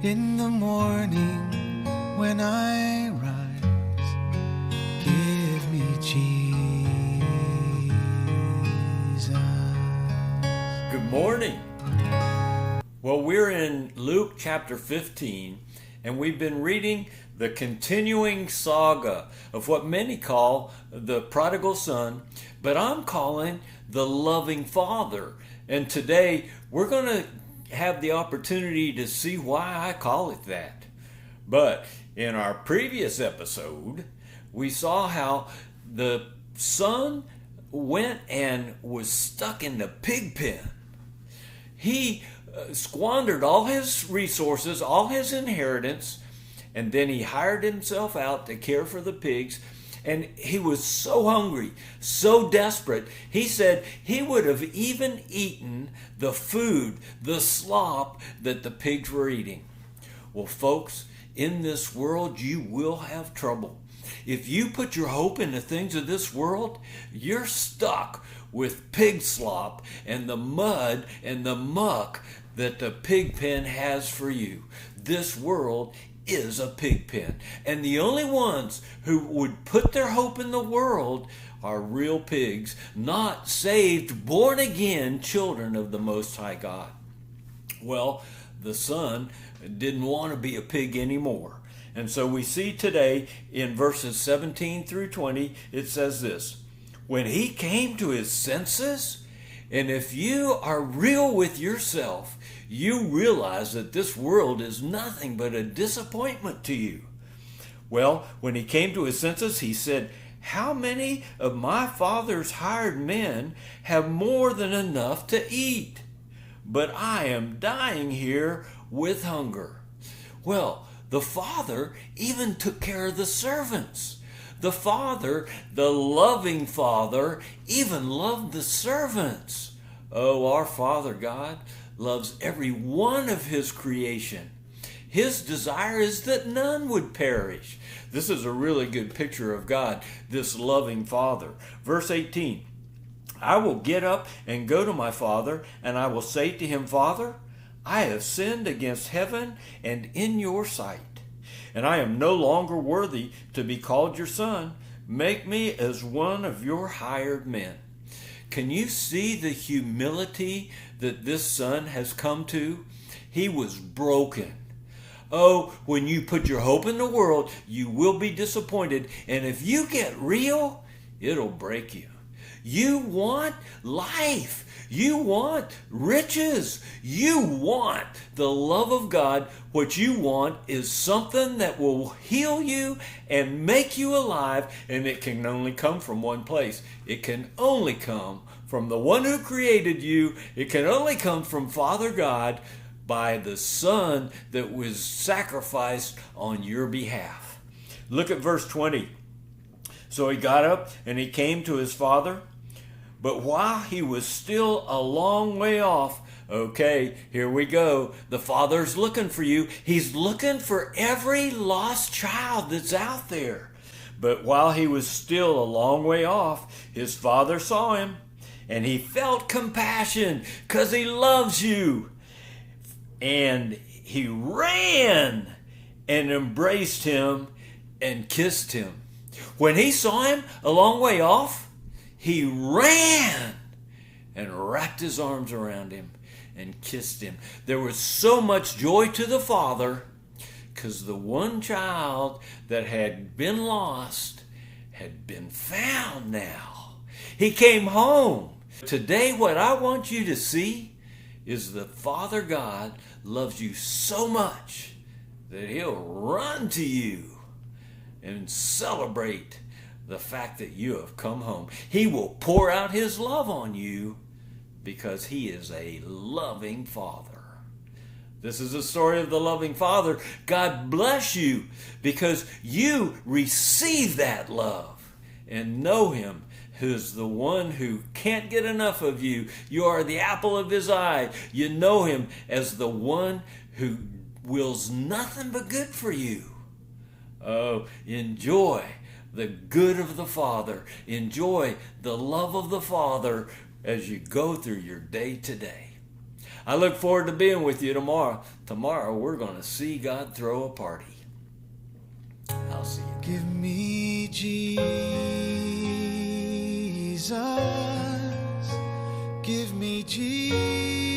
In the morning when I rise, give me Jesus. Good morning. Well, we're in Luke chapter 15, and we've been reading the continuing saga of what many call the prodigal son, but I'm calling the loving father. And today we're going to have the opportunity to see why I call it that. But in our previous episode, we saw how the son went and was stuck in the pig pen. He squandered all his resources, all his inheritance, and then he hired himself out to care for the pigs. And he was so hungry, so desperate, he said he would have even eaten the food, the slop that the pigs were eating. Well, folks, in this world you will have trouble. If you put your hope in the things of this world, you're stuck with pig slop and the mud and the muck that the pig pen has for you. This world is a pig pen, and the only ones who would put their hope in the world are real pigs, not saved, born again children of the Most High God. Well, the son didn't want to be a pig anymore, and so we see today in verses 17 through 20, it says this: when he came to his senses, and if you are real with yourself, you realize that this world is nothing but a disappointment to you. Well, when he came to his senses, he said, how many of my father's hired men have more than enough to eat? But I am dying here with hunger. Well, the father even took care of the servants. The father, the loving father, even loved the servants. Oh, our Father God loves every one of his creation. His desire is that none would perish. This is a really good picture of God, this loving Father. Verse 18, I will get up and go to my father, and I will say to him, Father, I have sinned against heaven and in your sight, and I am no longer worthy to be called your son. Make me as one of your hired men. Can you see the humility that this son has come to? He was broken. Oh, when you put your hope in the world, you will be disappointed. And if you get real, it'll break you. You want life. You want riches. You want the love of God. What you want is something that will heal you and make you alive, and it can only come from one place. It can only come from the one who created you. It can only come from Father God by the Son that was sacrificed on your behalf. Look at verse 20. So he got up and he came to his father. But while he was still a long way off, okay, here we go. The father's looking for you. He's looking for every lost child that's out there. But while he was still a long way off, his father saw him, and he felt compassion because he loves you. And he ran and embraced him and kissed him. When he saw him a long way off, he ran and wrapped his arms around him and kissed him. There was so much joy to the father because the one child that had been lost had been found now. He came home. Today, what I want you to see is that Father God loves you so much that he'll run to you and celebrate the fact that you have come home. He will pour out his love on you because he is a loving Father. This is the story of the loving Father. God bless you because you receive that love and know him who's the one who can't get enough of you. You are the apple of his eye. You know him as the one who wills nothing but good for you. Oh, enjoy the good of the Father. Enjoy the love of the Father as you go through your day today. I look forward to being with you tomorrow. Tomorrow we're going to see God throw a party. I'll see you. Give me Jesus. Give me Jesus.